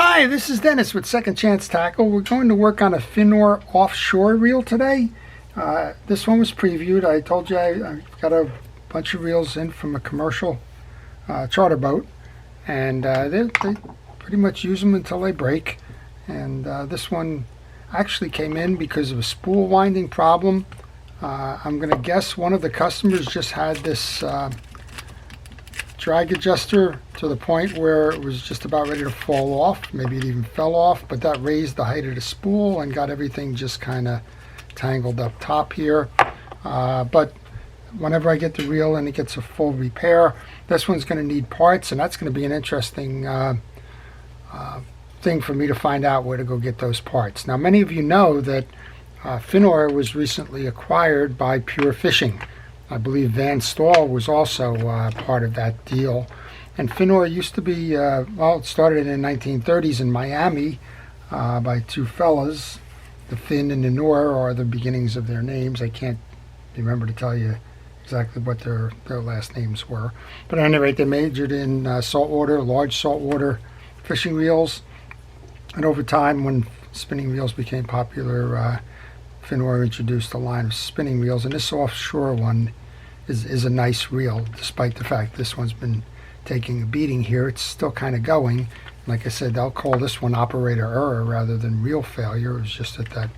Hi, this is Dennis with Second Chance Tackle. We're going to work on a Finor offshore reel today. This one was previewed. I told you I got a bunch of reels in from a commercial charter boat, and they pretty much use them until they break. And this one actually came in because of a spool winding problem. I'm going to guess one of the customers just had this drag adjuster to the point where it was just about ready to fall off. Maybe it even fell off, but that raised the height of the spool and got everything just kind of tangled up top here. But whenever I get the reel and it gets a full repair, this one's going to need parts, and that's going to be an interesting thing for me to find out where to go get those parts. Now, many of you know that Finor was recently acquired by Pure Fishing. I believe Van Staal was also part of that deal. And Finor used to be, well, it started in the 1930s in Miami by two fellas. The Fin and the Nor are the beginnings of their names. I can't remember to tell you exactly what their last names were. But at any rate, they majored in saltwater, large saltwater fishing reels. And over time, when spinning reels became popular, Finor introduced a line of spinning reels, and this offshore one is a nice reel, despite the fact this one's been taking a beating here. It's still kind of going. Like I said, they'll call this one operator error rather than reel failure. It was just that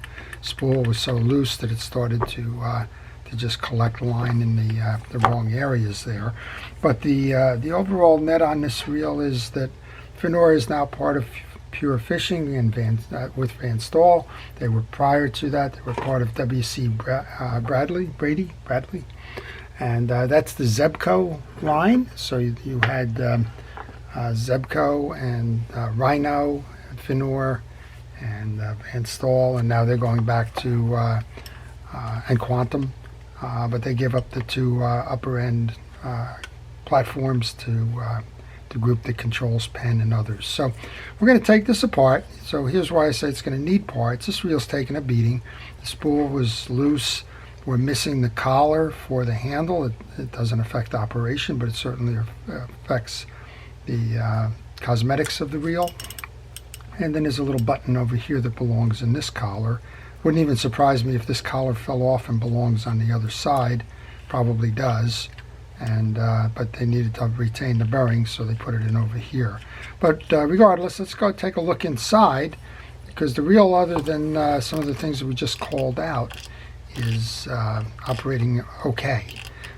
spool was so loose that it started to just collect line in the wrong areas there. But the overall net on this reel is that Finor is now part of Pure Fishing and with Van Staal. They were prior to that. They were part of W.C. Bradley, and that's the Zebco line. So you had Zebco and Rhino, and Finor, and Van Staal, and now they're going back to and Quantum, but they give up the two upper end platforms to group that controls Penn and others. So we're going to take this apart. So here's why I say it's going to need parts. This reel's taking a beating. The spool was loose. We're missing the collar for the handle. It doesn't affect operation, but it certainly affects the cosmetics of the reel. And then there's a little button over here that belongs in this collar. Wouldn't even surprise me if this collar fell off and belongs on the other side. Probably does. And but they needed to retain the bearing, so they put it in over here. But regardless, let's go take a look inside, because the reel, other than some of the things that we just called out, is operating okay.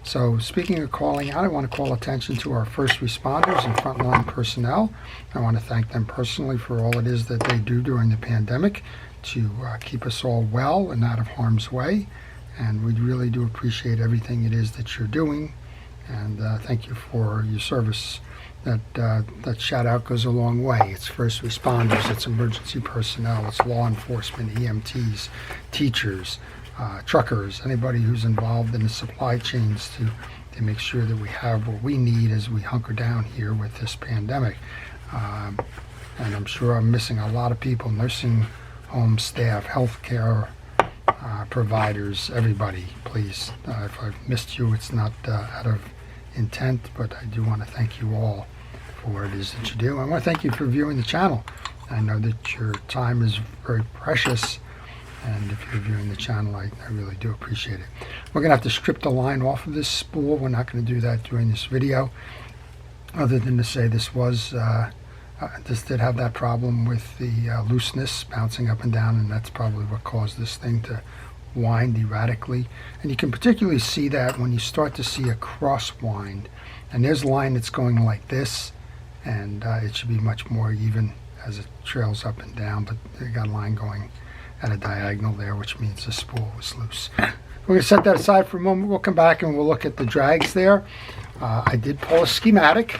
So speaking of calling out, I want to call attention to our first responders and frontline personnel. I want to thank them personally for all it is that they do during the pandemic to keep us all well and out of harm's way. And we really do appreciate everything it is that you're doing. And thank you for your service. That shout out goes a long way. It's first responders, it's emergency personnel, it's law enforcement, EMTs, teachers, truckers, anybody who's involved in the supply chains to make sure that we have what we need as we hunker down here with this pandemic. And I'm sure I'm missing a lot of people: nursing home staff, healthcare providers, everybody. Please, if I've missed you, it's not out of intent, but I do want to thank you all for what it is that you do. I want to thank you for viewing the channel. I know that your time is very precious, and if you're viewing the channel, I really do appreciate it. We're going to have to strip the line off of this spool. We're not going to do that during this video, other than to say this did have that problem with the looseness bouncing up and down, and that's probably what caused this thing to wind erratically. And you can particularly see that when you start to see a cross wind, and there's a line that's going like this, and it should be much more even as it trails up and down, but they got a line going at a diagonal there, which means the spool was loose. We're going to set that aside for a moment. We'll come back and we'll look at the drags there. I did pull a schematic.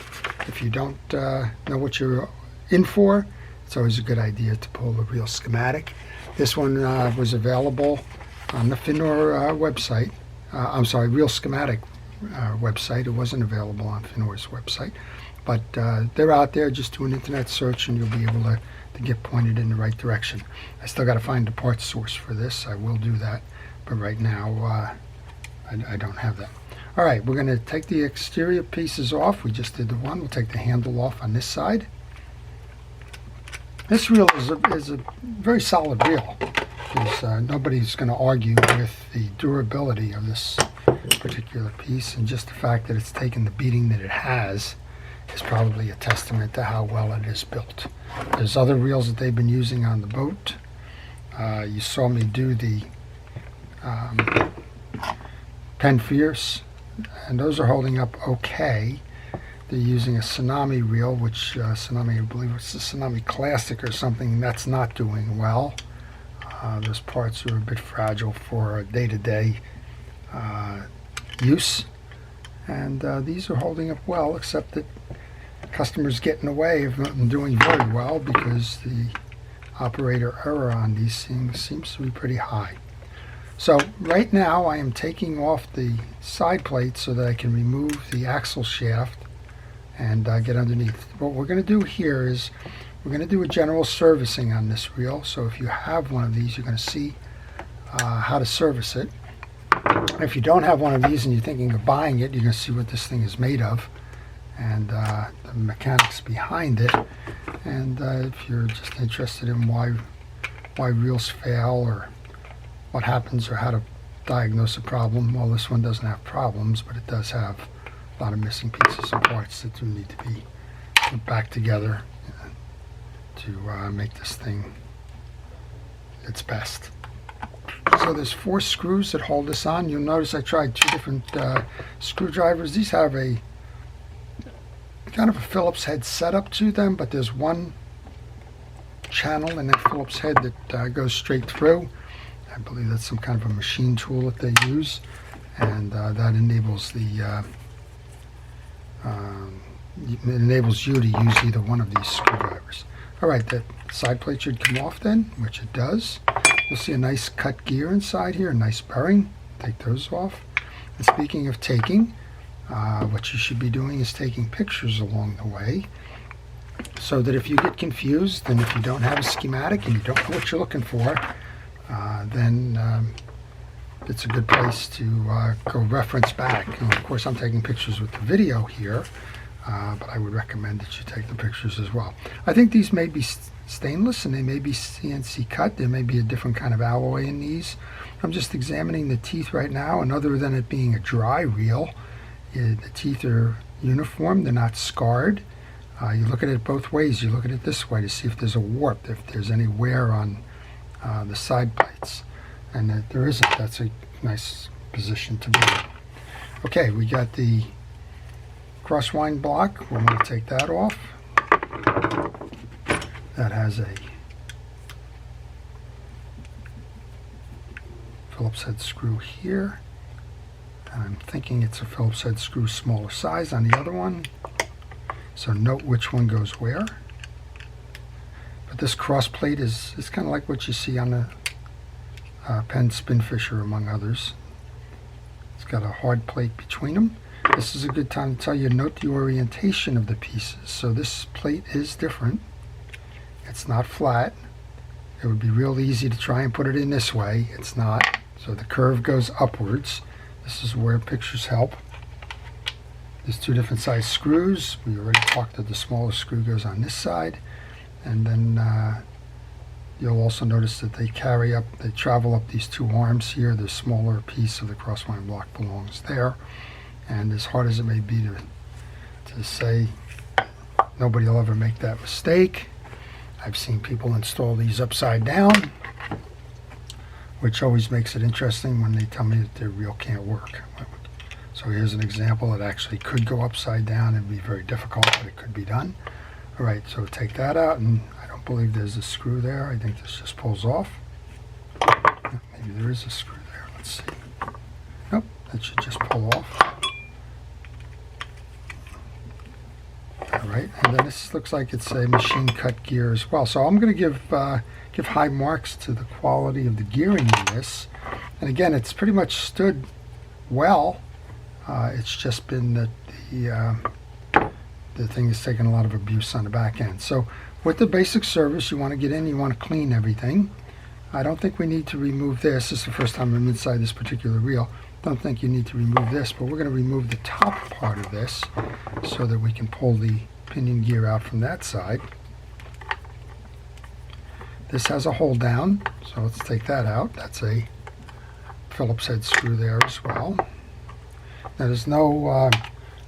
If you don't know what you're in for, it's always a good idea to pull a real schematic. This one was available on the Finor website. I'm sorry, Real Schematic website. It wasn't available on Finor's website, but they're out there. Just do an internet search and you'll be able to get pointed in the right direction. I still got to find the parts source for this. I will do that, but right now I don't have that. All right, we're going to take the exterior pieces off. We just did the one. We'll take the handle off on this side. This reel is a very solid reel. Nobody's going to argue with the durability of this particular piece, and just the fact that it's taken the beating that it has is probably a testament to how well it is built. There's other reels that they've been using on the boat. You saw me do the Penn Fierce, and those are holding up okay. They're using a Tsunami reel, which Tsunami, I believe it's a Tsunami Classic or something, that's not doing well. Those parts are a bit fragile for day-to-day use, and these are holding up well, except that customers get in the way of them doing very well because the operator error on these seems to be pretty high. So right now I am taking off the side plate so that I can remove the axle shaft and get underneath. What we're going to do here is we're going to do a general servicing on this reel. So if you have one of these, you're going to see how to service it. If you don't have one of these and you're thinking of buying it, you're going to see what this thing is made of and the mechanics behind it. And if you're just interested in why reels fail or what happens or how to diagnose a problem, well, this one doesn't have problems, but it does have a lot of missing pieces and parts that do need to be put back together to make this thing its best. So there's 4 screws that hold this on. You'll notice I tried 2 different screwdrivers. These have a kind of a Phillips head setup to them, but there's one channel in that Phillips head that goes straight through. I believe that's some kind of a machine tool that they use, and that enables you to use either one of these screwdrivers. Alright, that side plate should come off then, which it does. You'll see a nice cut gear inside here, a nice bearing. Take those off. And speaking of taking, what you should be doing is taking pictures along the way, so that if you get confused and if you don't have a schematic and you don't know what you're looking for, then it's a good place to go reference back. And of course, I'm taking pictures with the video here, but I would recommend that you take the pictures as well. I think these may be stainless and they may be CNC cut. There may be a different kind of alloy in these. I'm just examining the teeth right now, and other than it being a dry reel, the teeth are uniform. They're not scarred. You look at it both ways. You look at it this way to see if there's a warp, if there's any wear on the side plates, and that there isn't. That's a nice position to be in. Okay, we got the crosswind block. We're going to take that off. That has a Phillips head screw here. I'm thinking it's a Phillips head screw smaller size on the other one, so note which one goes where. But this cross plate is kind of like what you see on the Penn Spinfisher, among others. It's got a hard plate between them. This is a good time to tell you, note the orientation of the pieces. So this plate is different. It's not flat. It would be real easy to try and put it in this way. It's not. So the curve goes upwards. This is where pictures help. There's 2 different size screws. We already talked that the smaller screw goes on this side. And then you'll also notice that they travel up these 2 arms here. The smaller piece of the crosswind block belongs there. And as hard as it may be to say, nobody will ever make that mistake. I've seen people install these upside down, which always makes it interesting when they tell me that their reel can't work. So here's an example that actually could go upside down. It'd be very difficult, but it could be done. All right, so take that out, and I don't believe there's a screw there. I think this just pulls off. Maybe there is a screw there. Let's see. Nope, that should just pull off. All right, and then this looks like it's a machine cut gear as well. So I'm going to give high marks to the quality of the gearing in this. And again, it's pretty much stood well. It's just been that the thing has taken a lot of abuse on the back end. So with the basic service, you want to get in, you want to clean everything. I don't think we need to remove this. This is the first time I'm inside this particular reel. Don't think you need to remove this, but we're going to remove the top part of this so that we can pull the pinion gear out from that side. This has a hold down, so let's take that out. That's a Phillips head screw there as well. Now there's no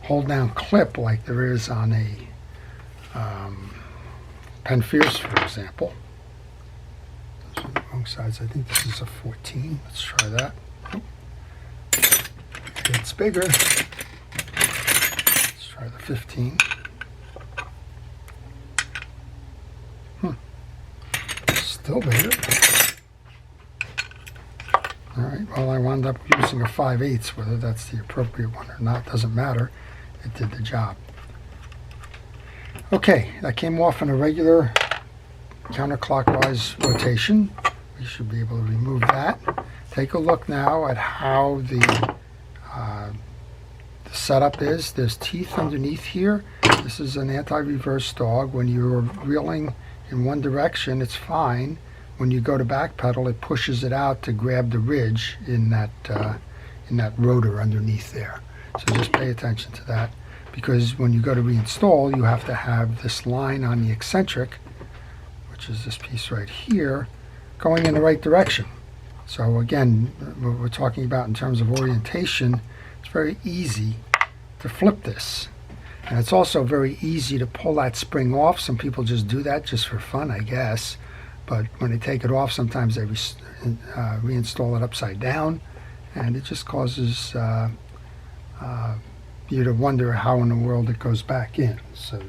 hold down clip like there is on a Penn Fierce, for example. Those are the wrong sides. I think this is a 14. Let's try that. It's bigger. Let's try the 15. Still bigger. Alright, well, I wound up using a 5/8. Whether that's the appropriate one or not doesn't matter. It did the job. Okay, that came off in a regular counterclockwise rotation. We should be able to remove that. Take a look now at how the setup is. There's teeth underneath here. This is an anti-reverse dog. When you're reeling in one direction, it's fine. When you go to backpedal, it pushes it out to grab the ridge in that rotor underneath there. So just pay attention to that, because when you go to reinstall, you have to have this line on the eccentric, which is this piece right here, going in the right direction. So again, what we're talking about in terms of orientation, it's very easy to flip this. And it's also very easy to pull that spring off. Some people just do that just for fun, I guess. But when they take it off, sometimes they reinstall it upside down, and it just causes you to wonder how in the world it goes back in. So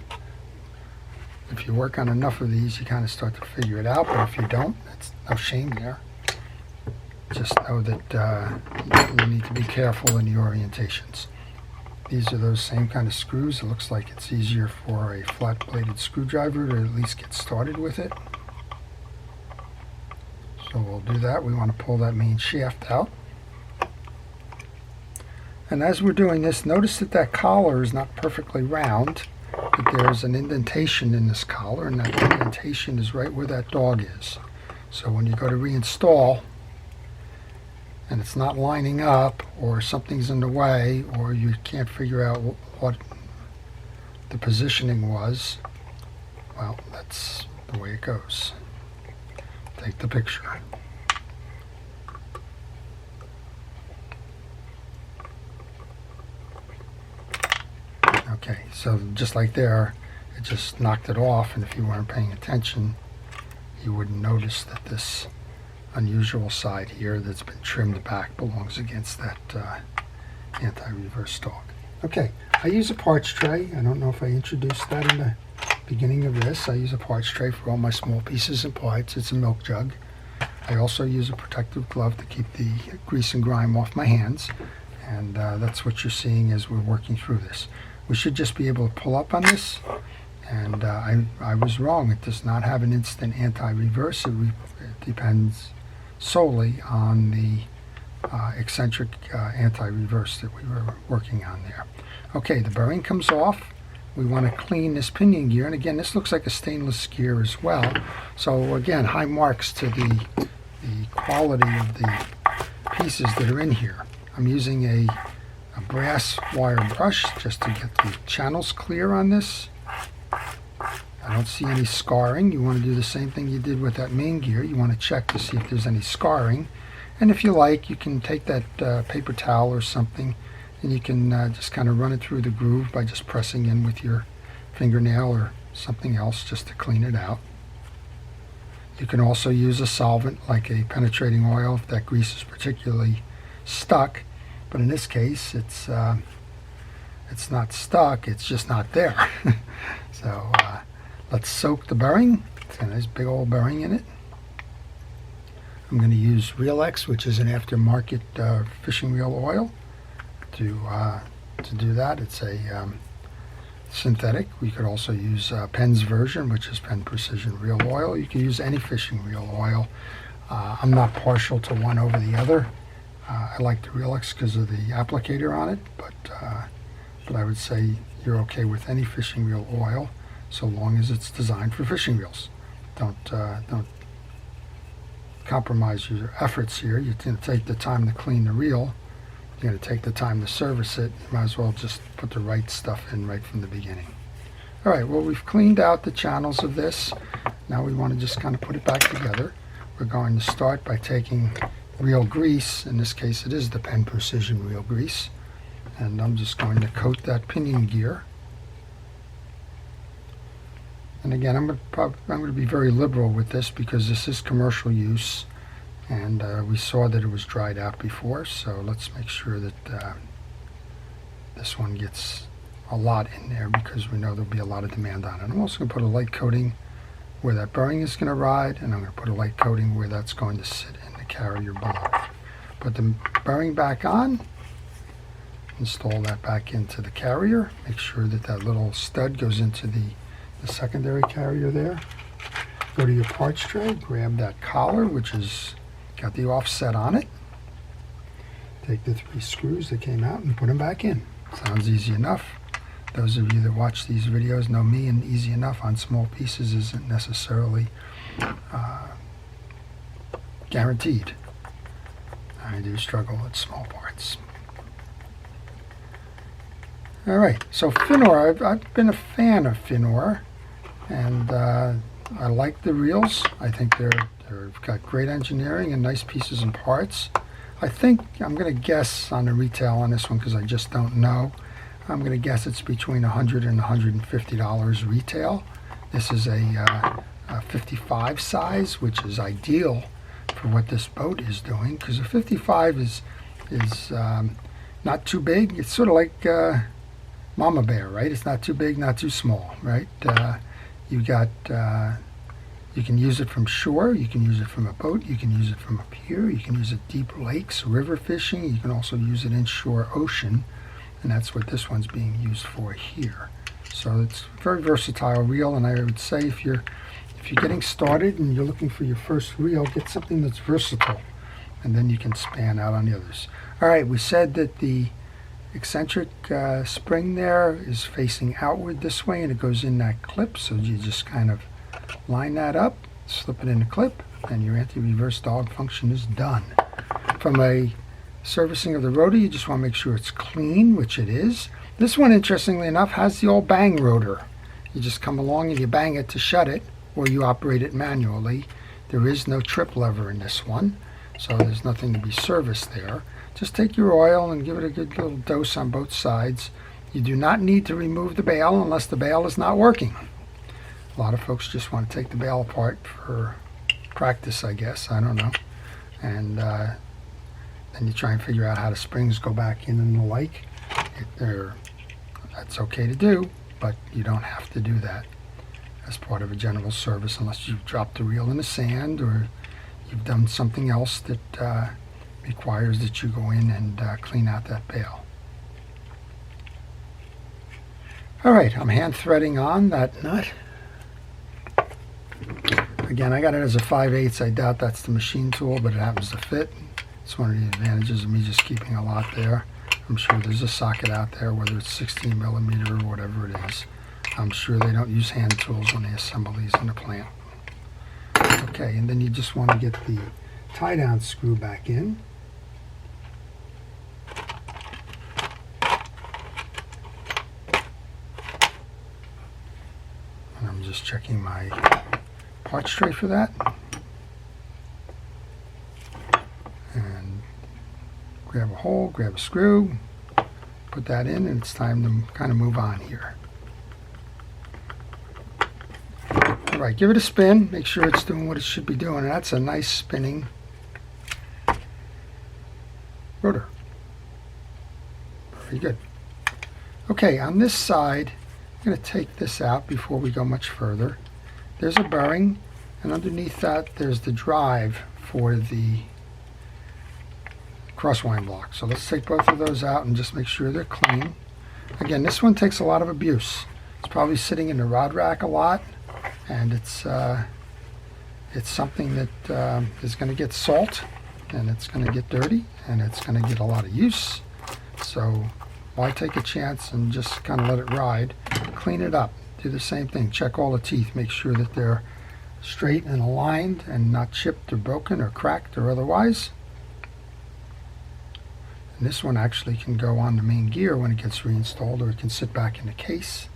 if you work on enough of these, you kind of start to figure it out. But if you don't, it's no shame there. Just know that you need to be careful in the orientations. These are those same kind of screws. It looks like it's easier for a flat-bladed screwdriver to at least get started with it. So we'll do that. We want to pull that main shaft out. And as we're doing this, notice that that collar is not perfectly round, but there's an indentation in this collar, and that indentation is right where that dog is. So when you go to reinstall, and it's not lining up, or something's in the way, or you can't figure out what the positioning was, well, that's the way it goes. Take the picture. Okay, so just like there, it just knocked it off, and if you weren't paying attention, you wouldn't notice that this unusual side here that's been trimmed back belongs against that anti-reverse dog. Okay, I use a parts tray. I don't know if I introduced that in the beginning of this. I use a parts tray for all my small pieces and parts. It's a milk jug. I also use a protective glove to keep the grease and grime off my hands, and that's what you're seeing as we're working through this. We should just be able to pull up on this, and I was wrong. It does not have an instant anti-reverse. It depends solely on the eccentric anti-reverse that we were working on there. Okay, the bearing comes off. We want to clean this pinion gear, and again, this looks like a stainless gear as well. So again, high marks to the quality of the pieces that are in here. I'm using a brass wire brush just to get the channels clear on this. I don't see any scarring. You want to do the same thing you did with that main gear. You want to check to see if there's any scarring. And if you like, you can take that paper towel or something, and you can just kind of run it through the groove by just pressing in with your fingernail or something else just to clean it out. You can also use a solvent like a penetrating oil if that grease is particularly stuck. But in this case, it's not stuck, it's just not there. So let's soak the bearing. It's got a nice big old bearing in it. I'm going to use Realex, which is an aftermarket fishing reel oil, to do that. It's a synthetic. We could also use Penn's version, which is Penn Precision Reel Oil. You can use any fishing reel oil. I'm not partial to one over the other. I like the Realex because of the applicator on it, but I would say you're okay with any fishing reel oil so long as it's designed for fishing reels. Don't compromise your efforts here. You're going to take the time to clean the reel. You're going to take the time to service it. You might as well just put the right stuff in right from the beginning. All right, well, we've cleaned out the channels of this. Now we want to just kind of put it back together. We're going to start by taking real grease. In this case, it is the Penn Precision real grease. And I'm just going to coat that pinion gear. And again, I'm going to be very liberal with this because this is commercial use. And we saw that it was dried out before, so let's make sure that this one gets a lot in there because we know there'll be a lot of demand on it. I'm also going to put a light coating where that bearing is going to ride, and I'm going to put a light coating where that's going to sit in the carrier below. Put the bearing back on, install that back into the carrier, make sure that that little stud goes into the secondary carrier there. Go to your parts tray, grab that collar, which is got the offset on it. Take the 3 screws that came out and put them back in. Sounds easy enough. Those of you that watch these videos know me, and easy enough on small pieces isn't necessarily guaranteed. I do struggle with small parts. All right, so Finor, I've been a fan of Finor, and I like the reels. I think they've got great engineering and nice pieces and parts. I think I'm going to guess on the retail on this one because I just don't know. I'm going to guess it's between $100 and $150 retail. This is a 55 size, which is ideal for what this boat is doing because a 55 is not too big. It's sort of like Mama Bear, right? It's not too big, not too small, right? You can use it from shore, you can use it from a boat, you can use it from a pier, you can use it deep lakes, river fishing, you can also use it inshore ocean, and that's what this one's being used for here. So it's a very versatile reel, and I would say if you're getting started and you're looking for your first reel, get something that's versatile, and then you can span out on the others. All right, we said that the eccentric spring there is facing outward this way, and it goes in that clip, so you just kind of line that up, slip it in the clip, and your anti-reverse dog function is done. From a servicing of the rotor, you just want to make sure it's clean, which it is. This one, interestingly enough, has the old bang rotor. You just come along and you bang it to shut it, or you operate it manually. There is no trip lever in this one, so there's nothing to be serviced there. Just take your oil and give it a good little dose on both sides. You do not need to remove the bail unless the bail is not working. A lot of folks just want to take the bail apart for practice, I guess. I don't know. And then you try and figure out how the springs go back in and the like. That's okay to do, but you don't have to do that as part of a general service unless you've dropped the reel in the sand or you've done something else that requires that you go in and clean out that bail. All right, I'm hand threading on that nut. Again, I got it as a 5/8. I doubt that's the machine tool, but it happens to fit. It's one of the advantages of me just keeping a lot there. I'm sure there's a socket out there, whether it's 16 millimeter or whatever it is. I'm sure they don't use hand tools when they assemble these in the plant. Okay, and then you just want to get the tie-down screw back in. And I'm just checking my parts tray for that. And grab a hole, grab a screw, put that in, and it's time to kind of move on here. All right, give it a spin, make sure it's doing what it should be doing. And that's a nice spinning rotor. Very good. Okay, on this side, I'm going to take this out before we go much further. There's a bearing, and underneath that there's the drive for the crosswind block. So let's take both of those out and just make sure they're clean. Again, this one takes a lot of abuse. It's probably sitting in the rod rack a lot, and it's something that is going to get salt, and it's going to get dirty, and it's going to get a lot of use. So why take a chance and just kind of let it ride? Clean it up. Do the same thing. Check all the teeth. Make sure that they're straight and aligned and not chipped or broken or cracked or otherwise. And this one actually can go on the main gear when it gets reinstalled, or it can sit back in the case.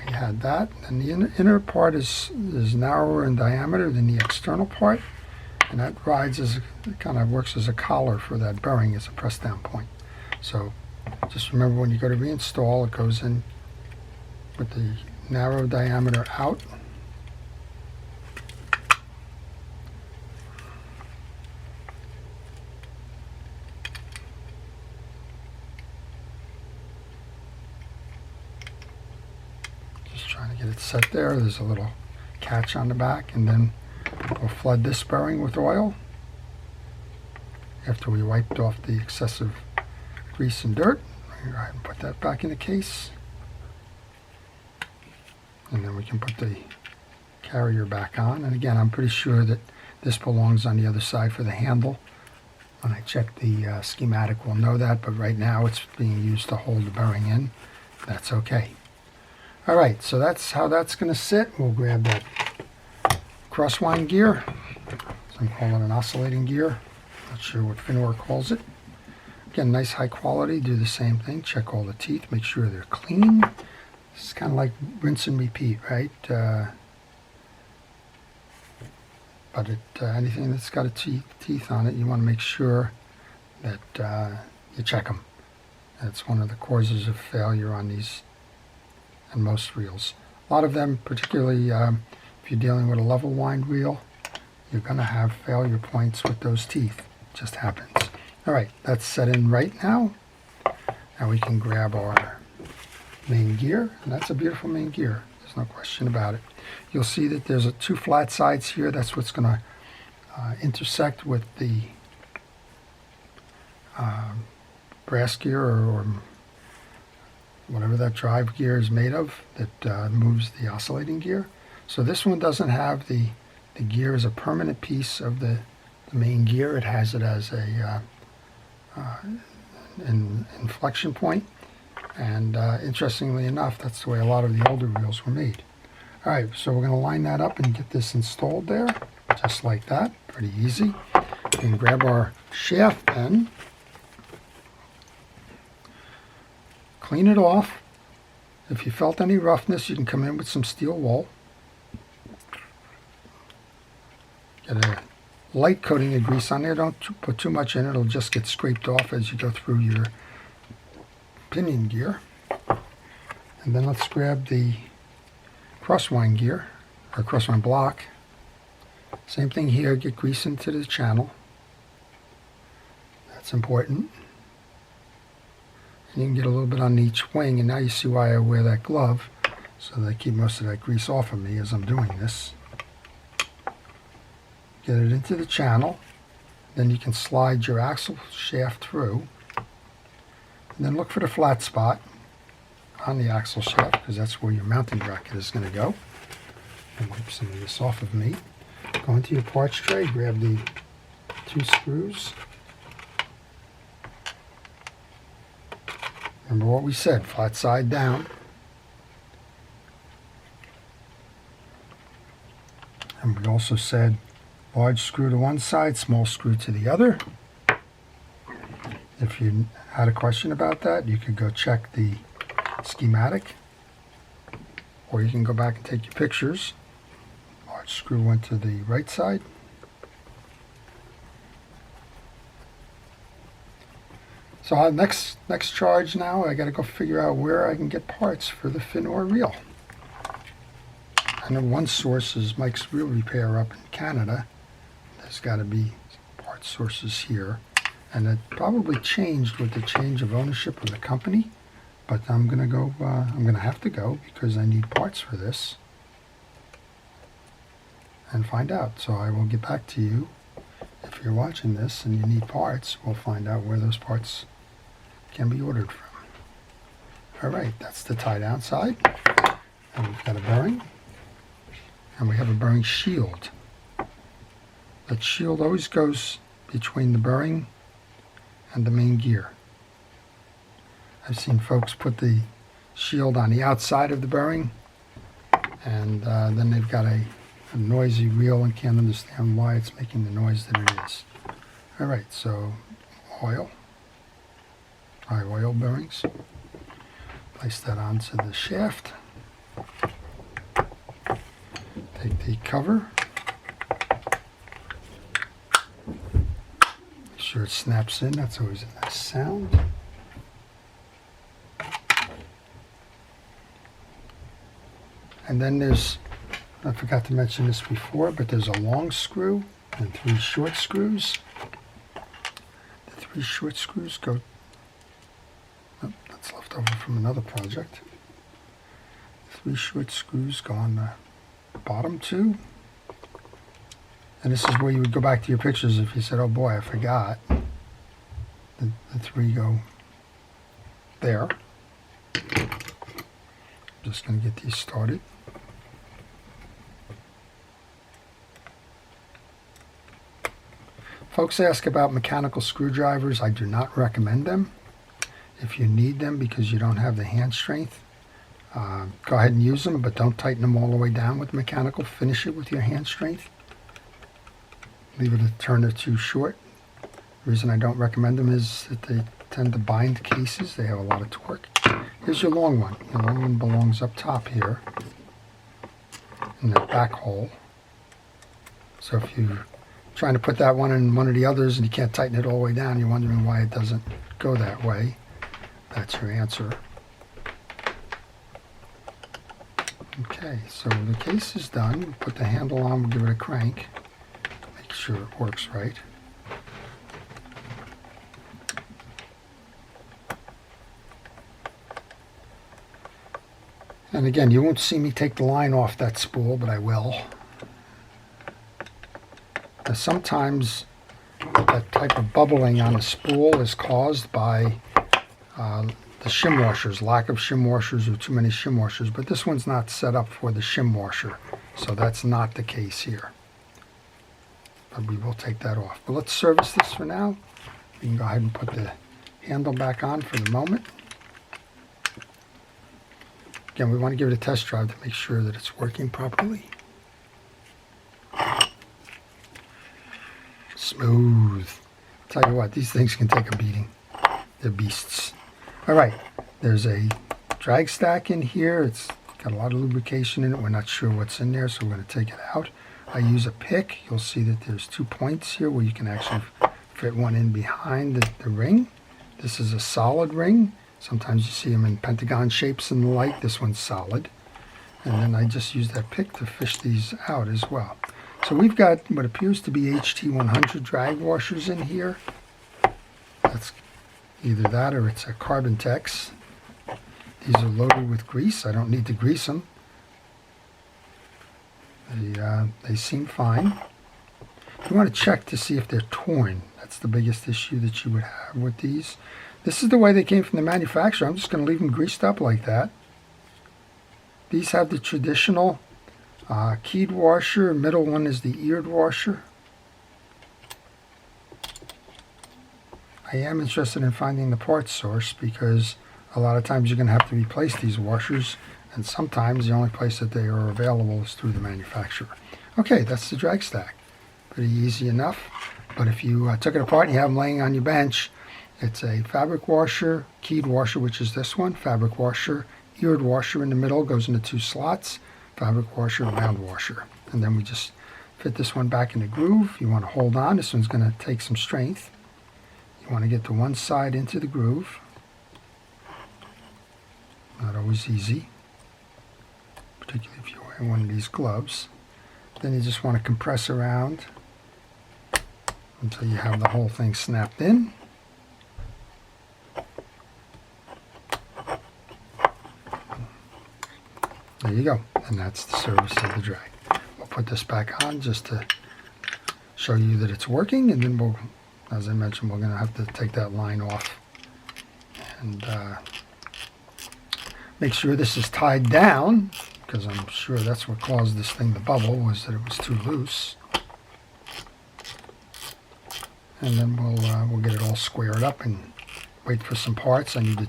We had that, and the inner part is narrower in diameter than the external part, and that kind of works as a collar for that bearing as a press down point. So just remember, when you go to reinstall, it goes in with the narrow diameter out. Just trying to get it set there. There's a little catch on the back, and then we'll flood this bearing with oil after we wiped off the excessive grease and dirt. Go ahead and put that back in the case, and then we can put the carrier back on. And again, I'm pretty sure that this belongs on the other side for the handle. When I check the schematic, we'll know that, but right now it's being used to hold the bearing in. That's okay. All right, so that's how that's going to sit. We'll grab that crosswind gear. Some call it an oscillating gear. Not sure what Finor calls it. Again, nice high quality. Do the same thing. Check all the teeth. Make sure they're clean. It's kind of like rinse and repeat, right? But anything that's got a teeth on it, you want to make sure that you check them. That's one of the causes of failure on these and most reels. A lot of them, particularly if you're dealing with a level wind reel, you're going to have failure points with those teeth. It just happens. All right, that's set in right now. Now we can grab our main gear, and that's a beautiful main gear. There's no question about it. You'll see that there's two flat sides here. That's what's going to intersect with the brass gear or whatever that drive gear is made of that moves the oscillating gear. So this one doesn't have the gear as a permanent piece of the main gear. It has it as a an inflection point, and interestingly enough, that's the way a lot of the older reels were made. All right, so we're going to line that up and get this installed there, just like that. Pretty easy. We can grab our shaft then, clean it off. If you felt any roughness, you can come in with some steel wool. Get a light coating of grease on there. Don't put too much in. It'll just get scraped off as you go through your pinion gear. And then let's grab the crosswind gear, or crosswind block. Same thing here. Get grease into the channel. That's important. And you can get a little bit on each wing, and now you see why I wear that glove, so that I keep most of that grease off of me as I'm doing this. Get it into the channel, then you can slide your axle shaft through, and then look for the flat spot on the axle shaft, because that's where your mounting bracket is going to go. And wipe some of this off of me. Go into your parts tray, grab the 2 screws. Remember what we said, flat side down. And we also said large screw to one side, small screw to the other. If you had a question about that, you could go check the schematic, or you can go back and take your pictures. Large screw went to the right side. So next charge now, I got to go figure out where I can get parts for the Finor reel. I know one source is Mike's Reel Repair up in Canada. There's got to be part sources here, and it probably changed with the change of ownership of the company. But I'm gonna go. I'm gonna have to go because I need parts for this, and find out. So I will get back to you if you're watching this and you need parts. We'll find out where those parts can be ordered from. All right, that's the tie down side, and we've got a bearing, and we have a bearing shield. That shield always goes between the bearing and the main gear. I've seen folks put the shield on the outside of the bearing, and then they've got a noisy reel and can't understand why it's making the noise that it is. All right, so oil, high oil bearings. Place that onto the shaft. Take the cover. Make sure it snaps in. That's always a nice sound. And then there's, I forgot to mention this before, but there's a long screw and 3 short screws. The 3 short screws go, oh, that's left over from another project. 3 short screws go on the bottom 2. And this is where you would go back to your pictures if you said, oh boy, I forgot. The 3 go there. Just going to get these started. Folks ask about mechanical screwdrivers. I do not recommend them. If you need them because you don't have the hand strength, go ahead and use them, but don't tighten them all the way down with mechanical. Finish it with your hand strength. Leave it a turn or 2 short. The reason I don't recommend them is that they tend to bind cases. They have a lot of torque. Here's your long one. Your long one belongs up top here in that back hole. So if you're trying to put that one in one of the others and you can't tighten it all the way down, you're wondering why it doesn't go that way, that's your answer. Okay, so the case is done. We'll put the handle on, we'll give it a crank. Make sure it works right. And again, you won't see me take the line off that spool, but I will. Now, sometimes that type of bubbling on the spool is caused by the shim washers, lack of shim washers or too many shim washers, but this one's not set up for the shim washer, so that's not the case here. But we will take that off. But let's service this for now. We can go ahead and put the handle back on for the moment. Again, we want to give it a test drive to make sure that it's working properly. Smooth. Tell you what, these things can take a beating. They're beasts. All right, there's a drag stack in here. It's got a lot of lubrication in it. We're not sure what's in there, so we're going to take it out. I use a pick. You'll see that there's 2 points here where you can actually fit one in behind the ring. This is a solid ring. Sometimes you see them in pentagon shapes and the like. This one's solid. And then I just use that pick to fish these out as well. So we've got what appears to be HT100 drag washers in here. That's either that or it's a Carbon Tex. These are loaded with grease. I don't need to grease them. They seem fine. You want to check to see if they're torn. That's the biggest issue that you would have with these. This is the way they came from the manufacturer. I'm just going to leave them greased up like that. These have the traditional keyed washer. Middle one is the eared washer. I am interested in finding the parts source because a lot of times you're going to have to replace these washers, and sometimes the only place that they are available is through the manufacturer. Okay, that's the drag stack. Pretty easy enough. But if you took it apart and you have them laying on your bench, it's a fabric washer, keyed washer, which is this one, fabric washer, eared washer in the middle, goes into 2 slots, fabric washer, round washer. And then we just fit this one back in the groove. You want to hold on. This one's going to take some strength. You want to get to one side into the groove. Not always easy, particularly if you're wearing one of these gloves. Then you just want to compress around until you have the whole thing snapped in. There you go, and that's the service of the drag. We'll put this back on just to show you that it's working, and then we'll, as I mentioned, we're going to have to take that line off and make sure this is tied down, because I'm sure that's what caused this thing to bubble, was that it was too loose. And then we'll get it all squared up and wait for some parts. I need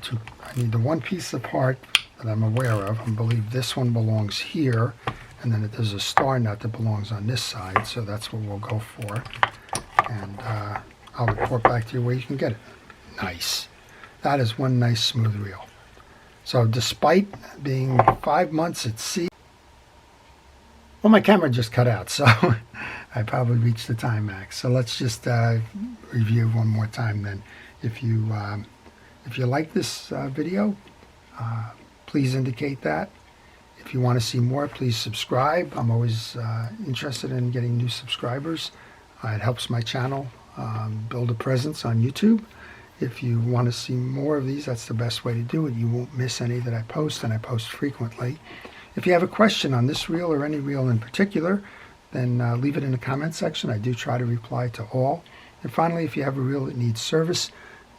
the one piece of part that I'm aware of. I believe this one belongs here, and then there's a star nut that belongs on this side, so that's what we'll go for. And I'll report back to you where you can get it. Nice. That is one nice smooth reel. So despite being 5 months at sea, Well, my camera just cut out, so I probably reached the time max. So let's just review one more time then. If you like this video, please indicate that. If you want to see more, please subscribe. I'm always interested in getting new subscribers. It helps my channel build a presence on YouTube. If you want to see more of these, that's the best way to do it. You won't miss any that I post, and I post frequently. If you have a question on this reel or any reel in particular, then leave it in the comment section. I do try to reply to all. And finally, if you have a reel that needs service,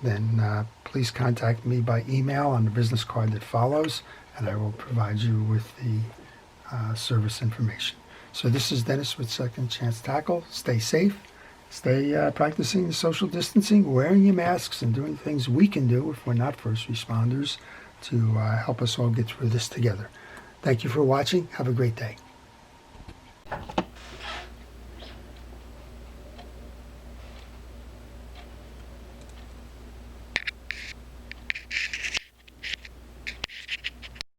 then please contact me by email on the business card that follows, and I will provide you with the service information. So this is Dennis with Second Chance Tackle. Stay safe. Stay practicing the social distancing, wearing your masks, and doing things we can do if we're not first responders to help us all get through this together. Thank you for watching. Have a great day.